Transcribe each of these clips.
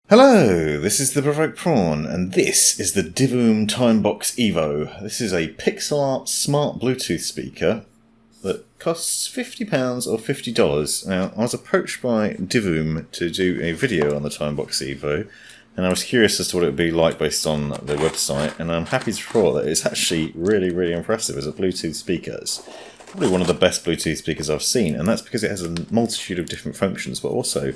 Hello, this is the Provoked Prawn, and this is the Divoom Timebox Evo. This is a pixel art smart Bluetooth speaker that costs £50 or $50. Now, I was approached by Divoom to do a video on the Timebox Evo, and I was curious as to what it would be like based on the website, and I'm happy to report that it's actually really impressive as a Bluetooth speaker. It's probably one of the best Bluetooth speakers I've seen, and that's because it has a multitude of different functions, but also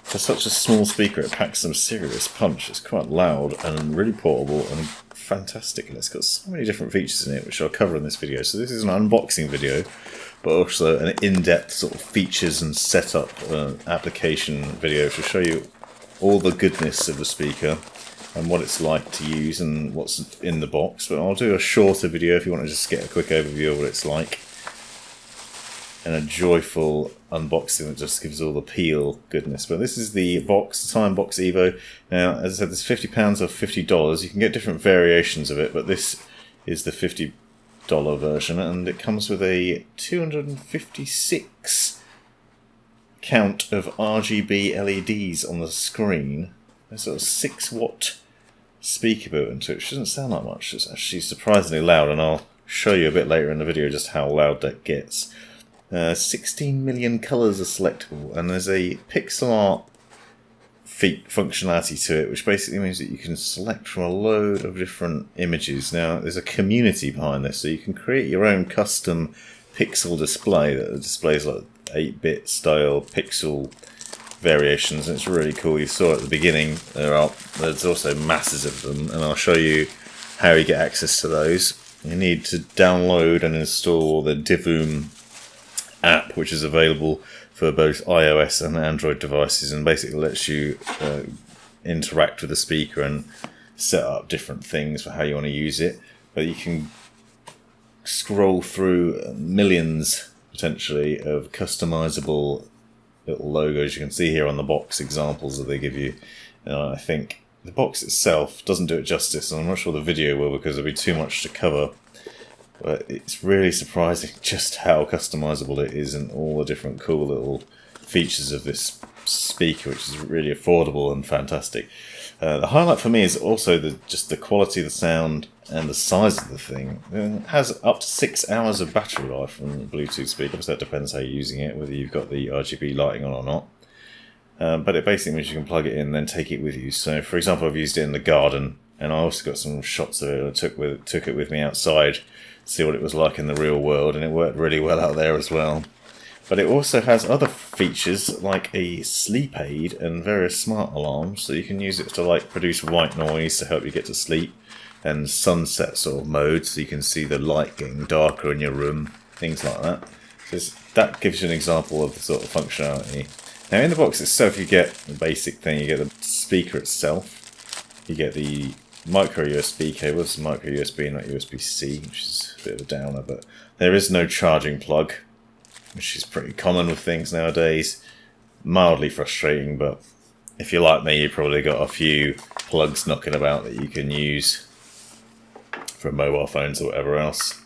for such a small speaker, it packs some serious punch. It's quite loud and really portable and fantastic. And it's got so many different features in it, which I'll cover in this video. So this is an unboxing video, but also an in-depth sort of features and setup application video to show you all the goodness of the speaker and what it's like to use and what's in the box. But I'll do a shorter video if you want to just get a quick overview of what it's like. And a joyful unboxing that just gives all the peel goodness. But this is the box, the Timebox Evo. Now, as I said, there's £50 or $50. You can get different variations of it, but this is the $50 version, and it comes with a 256 count of RGB LEDs on the screen. There's a 6-watt speaker built into it, which doesn't sound like much. It's actually surprisingly loud, and I'll show you a bit later in the video just how loud that gets. 16 million colours are selectable, and there's a pixel art functionality to it, which basically means that you can select from a load of different images. Now, there's a community behind this, so you can create your own custom pixel display that displays like 8-bit style pixel variations, and it's really cool. You saw at the beginning there's also masses of them, and I'll show you how you get access to those. You need to download and install the Divoom app, which is available for both iOS and Android devices, and basically lets you interact with the speaker and set up different things for how you want to use it. But you can scroll through millions potentially of customizable little logos. You can see here on the box examples that they give you. I think the box itself doesn't do it justice, and I'm not sure the video will because there'll be too much to cover. But it's really surprising just how customizable it is and all the different cool little features of this speaker, which is really affordable and fantastic. The highlight for me is also just the quality of the sound and the size of the thing. It has up to 6 hours of battery life on the Bluetooth speaker, so that depends how you're using it, whether you've got the RGB lighting on or not. But it basically means you can plug it in and then take it with you. So, for example, I've used it in the garden, and I also got some shots of it. I took it with me outside, see what it was like in the real world, and it worked really well out there as well. But it also has other features like a sleep aid and various smart alarms, so you can use it to like produce white noise to help you get to sleep, and sunset sort of mode so you can see the light getting darker in your room, things like that. So that gives you an example of the sort of functionality. Now in the box itself you get the basic thing, you get the speaker itself, you get the micro USB cable. It's micro USB, not USB-C, which is a bit of a downer, but there is no charging plug, which is pretty common with things nowadays. Mildly frustrating, but if you're like me, you've probably got a few plugs knocking about that you can use for mobile phones or whatever else.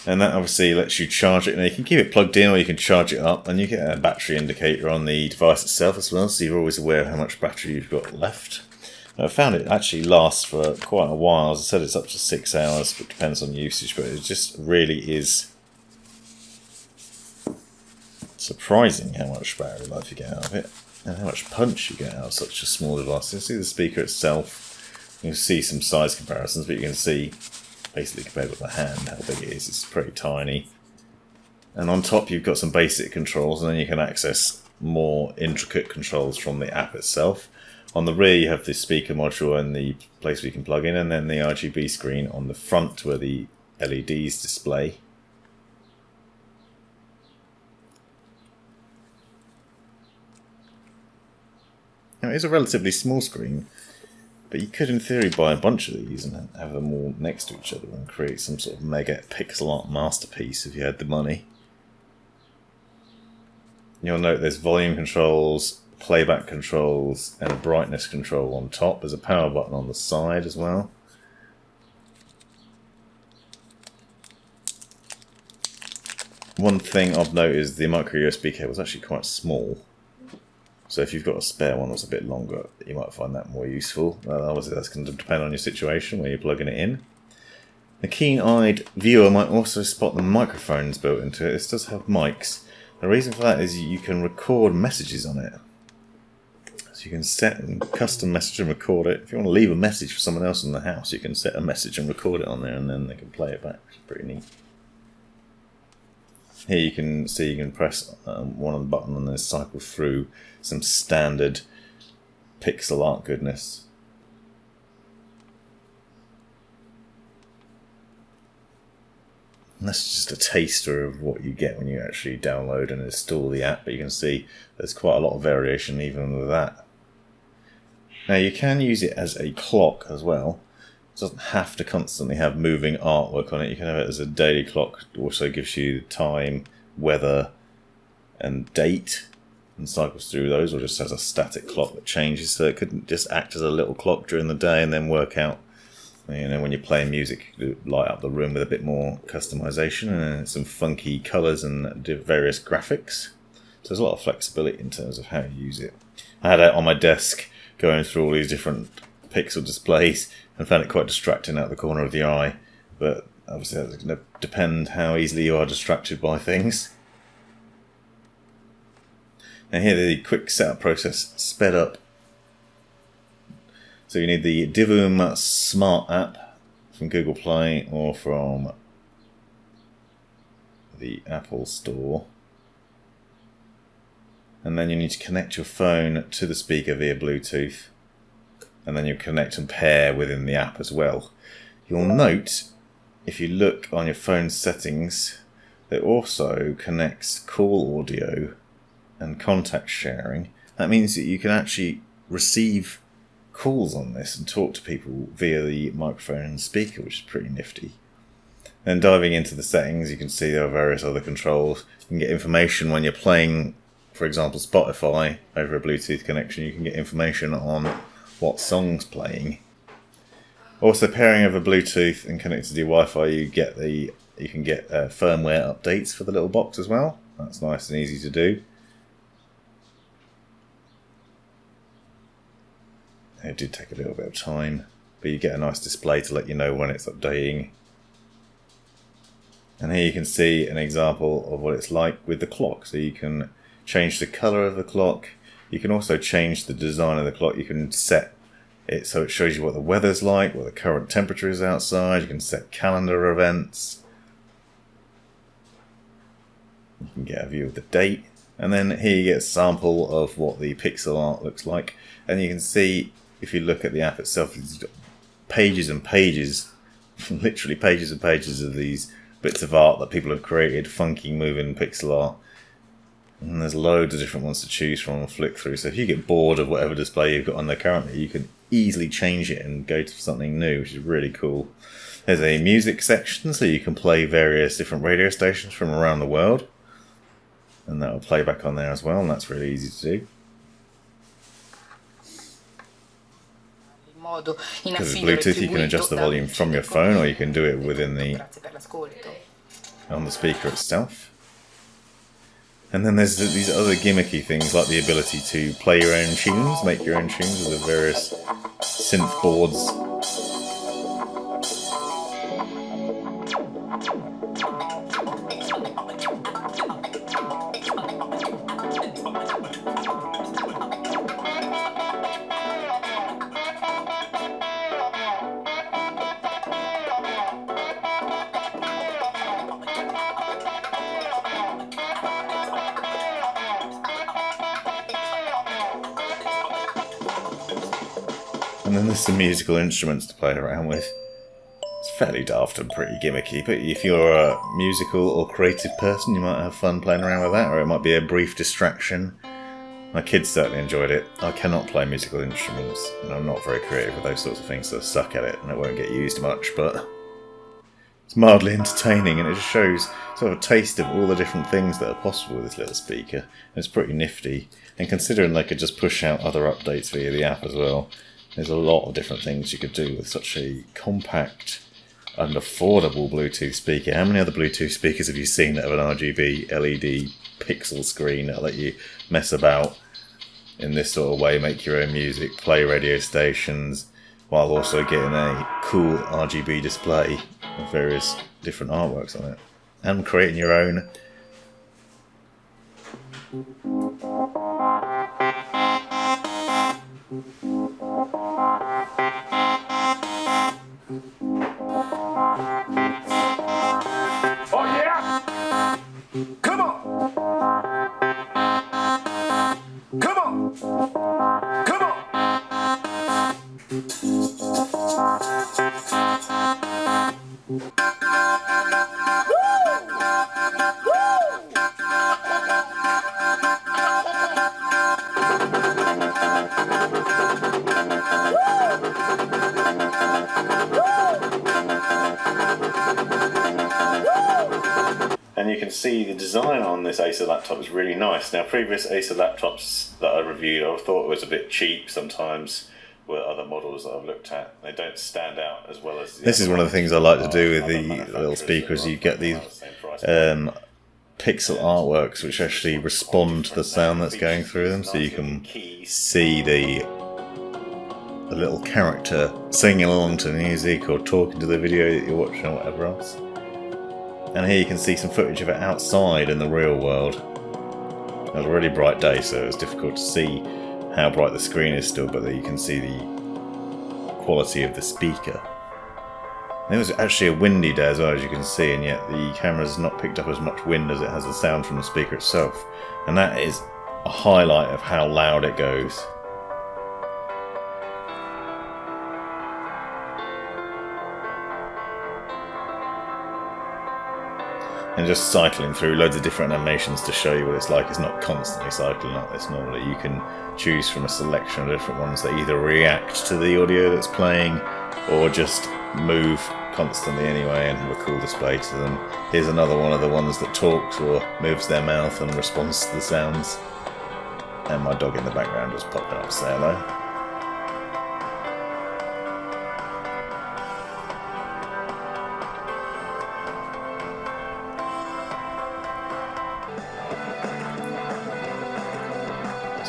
And that obviously lets you charge it. Now you can keep it plugged in or you can charge it up, and you get a battery indicator on the device itself as well, so you're always aware of how much battery you've got left. I found it actually lasts for quite a while. As I said, it's up to 6 hours, but it depends on usage. But it just really is surprising how much battery life you get out of it, and how much punch you get out of such a small device. You can see the speaker itself. You can see some size comparisons, but you can see, basically compared with the hand, how big it is. It's pretty tiny. And on top you've got some basic controls, and then you can access more intricate controls from the app itself. On the rear you have the speaker module and the place where you can plug in, and then the RGB screen on the front where the LEDs display. Now it is a relatively small screen, but you could in theory buy a bunch of these and have them all next to each other and create some sort of mega pixel art masterpiece if you had the money. You'll note there's volume controls, playback controls, and a brightness control on top. There's a power button on the side as well. One thing of note is the micro USB cable is actually quite small. So if you've got a spare one that's a bit longer, you might find that more useful. Obviously that's going to depend on your situation where you're plugging it in. The keen-eyed viewer might also spot the microphones built into it. This does have mics. The reason for that is you can record messages on it. So you can set a custom message and record it. If you want to leave a message for someone else in the house, you can set a message and record it on there, and then they can play it back, which is pretty neat. Here you can see you can press one on the button and then cycle through some standard pixel art goodness. And that's just a taster of what you get when you actually download and install the app, but you can see there's quite a lot of variation even with that. Now you can use it as a clock as well. It doesn't have to constantly have moving artwork on it. You can have it as a daily clock. It also gives you time, weather and date and cycles through those, or just has a static clock that changes, so it could just act as a little clock during the day and then work out, you know, when you're playing music, you could light up the room with a bit more customization and some funky colors and various graphics. So there's a lot of flexibility in terms of how you use it. I had it on my desk going through all these different pixel displays and found it quite distracting out the corner of the eye, but obviously that's going to depend how easily you are distracted by things. And here the quick setup process sped up. So you need the Divoom Smart app from Google Play or from the Apple Store. And then you need to connect your phone to the speaker via Bluetooth. And then you connect and pair within the app as well. You'll note, if you look on your phone settings, it also connects call audio and contact sharing. That means that you can actually receive calls on this and talk to people via the microphone and speaker, which is pretty nifty. Then diving into the settings, you can see there are various other controls. You can get information when you're playing, for example, Spotify over a Bluetooth connection. You can get information on what song's playing. Also, pairing over Bluetooth and connected to your Wi-Fi, you can get firmware updates for the little box as well. That's nice and easy to do. It did take a little bit of time, but you get a nice display to let you know when it's updating. And here you can see an example of what it's like with the clock. So you can change the color of the clock. You can also change the design of the clock. You can set it so it shows you what the weather's like, what the current temperature is outside. You can set calendar events. You can get a view of the date. And then here you get a sample of what the pixel art looks like. And you can see, if you look at the app itself, it's got pages and pages, literally pages and pages of these bits of art that people have created, funky moving pixel art. And there's loads of different ones to choose from and flick through. So if you get bored of whatever display you've got on there currently, you can easily change it and go to something new, which is really cool. There's a music section, so you can play various different radio stations from around the world. And that will play back on there as well, and that's really easy to do. Because with Bluetooth you can adjust the volume from your phone, or you can do it within on the speaker itself. And then there's these other gimmicky things like the ability to play your own tunes, make your own tunes with the various synth boards. And then there's some musical instruments to play around with. It's fairly daft and pretty gimmicky, but if you're a musical or creative person, you might have fun playing around with that, or it might be a brief distraction. My kids certainly enjoyed it. I cannot play musical instruments, and I'm not very creative with those sorts of things, so I suck at it, and it won't get used much, but it's mildly entertaining, and it just shows sort of a taste of all the different things that are possible with this little speaker. And it's pretty nifty, and considering they could just push out other updates via the app as well, there's a lot of different things you could do with such a compact and affordable Bluetooth speaker. How many other Bluetooth speakers have you seen that have an RGB LED pixel screen that'll let you mess about in this sort of way, make your own music, play radio stations, while also getting a cool RGB display with various different artworks on it, and creating your own. Oh yeah! Come on! Come on! Come on! And you can see the design on this Acer laptop is really nice. Now, previous Acer laptops that I reviewed, I thought it was a bit cheap sometimes with other models that I've looked at. They don't stand out as well as... This is one of the things I like to do with the little speakers. You get these pixel artworks which actually respond to the sound that's going through them, so you can see the little character singing along to the music or talking to the video that you're watching or whatever else. And here you can see some footage of it outside in the real world. It was a really bright day, so it was difficult to see how bright the screen is still, but you can see the quality of the speaker. And it was actually a windy day as well, as you can see, and yet the camera's not picked up as much wind as it has the sound from the speaker itself. And that is a highlight of how loud it goes. And just cycling through loads of different animations to show you what it's like. It's not constantly cycling like this normally. You can choose from a selection of different ones that either react to the audio that's playing or just move constantly anyway and have a cool display to them. Here's another one of the ones that talks or moves their mouth and responds to the sounds. And my dog in the background was popping up to say hello.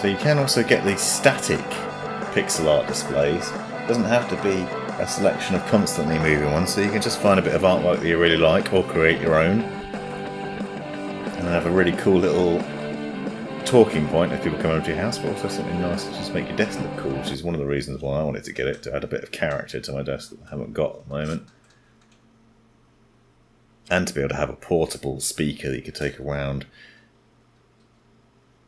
So you can also get these static pixel art displays. It doesn't have to be a selection of constantly moving ones, so you can just find a bit of artwork that you really like or create your own. And have a really cool little talking point if people come over to your house, but also something nice to just make your desk look cool, which is one of the reasons why I wanted to get it, to add a bit of character to my desk that I haven't got at the moment. And to be able to have a portable speaker that you could take around,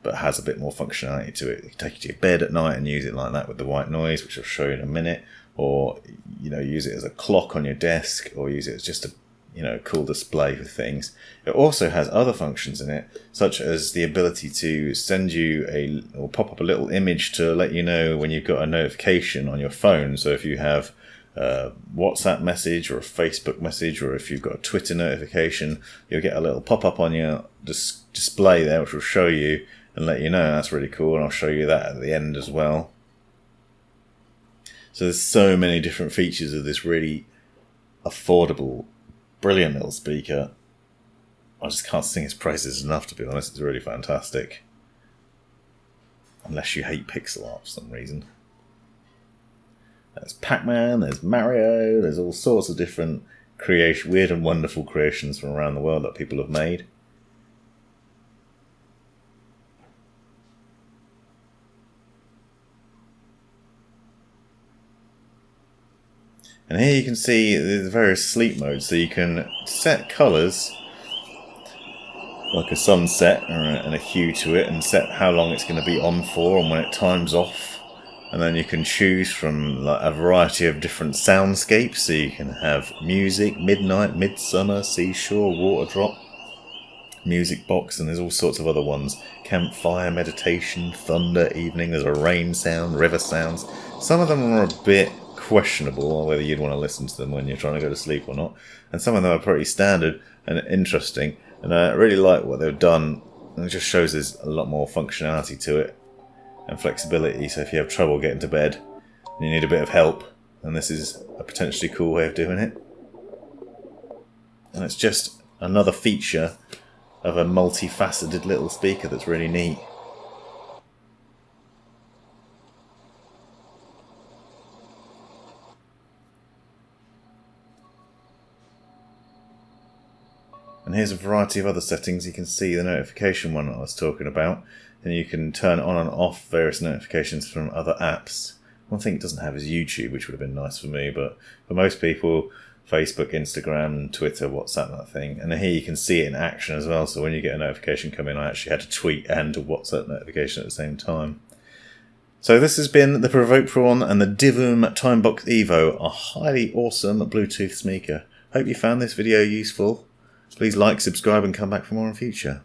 but has a bit more functionality to it. You can take it to your bed at night and use it like that with the white noise, which I'll show you in a minute, or use it as a clock on your desk, or use it as just a cool display for things. It also has other functions in it, such as the ability to send you or pop up a little image to let you know when you've got a notification on your phone. So if you have a WhatsApp message or a Facebook message, or if you've got a Twitter notification, you'll get a little pop-up on your display there, which will show you and let you know. That's really cool, and I'll show you that at the end as well. So there's so many different features of this really affordable, brilliant little speaker. I just can't sing its praises enough, to be honest. It's really fantastic. Unless you hate pixel art for some reason. There's Pac-Man, there's Mario, there's all sorts of different weird and wonderful creations from around the world that people have made. And here you can see the various sleep modes, so you can set colours, like a sunset and a hue to it, and set how long it's going to be on for and when it times off. And then you can choose from a variety of different soundscapes, so you can have music, midnight, midsummer, seashore, water drop, music box, and there's all sorts of other ones. Campfire, meditation, thunder, evening, there's a rain sound, river sounds. Some of them are a bit questionable whether you'd want to listen to them when you're trying to go to sleep or not, and some of them are pretty standard and interesting, and I really like what they've done, and it just shows there's a lot more functionality to it and flexibility. So if you have trouble getting to bed and you need a bit of help, then this is a potentially cool way of doing it. And it's just another feature of a multifaceted little speaker that's really neat. And here's a variety of other settings. You can see the notification one that I was talking about. And you can turn on and off various notifications from other apps. One thing it doesn't have is YouTube, which would have been nice for me, but for most people, Facebook, Instagram, Twitter, WhatsApp, that thing. And here you can see it in action as well. So when you get a notification come in, I actually had to tweet and a WhatsApp notification at the same time. So this has been the Provoke Prawn and the Divoom Timebox Evo, a highly awesome Bluetooth speaker. Hope you found this video useful. Please like, subscribe and come back for more in future.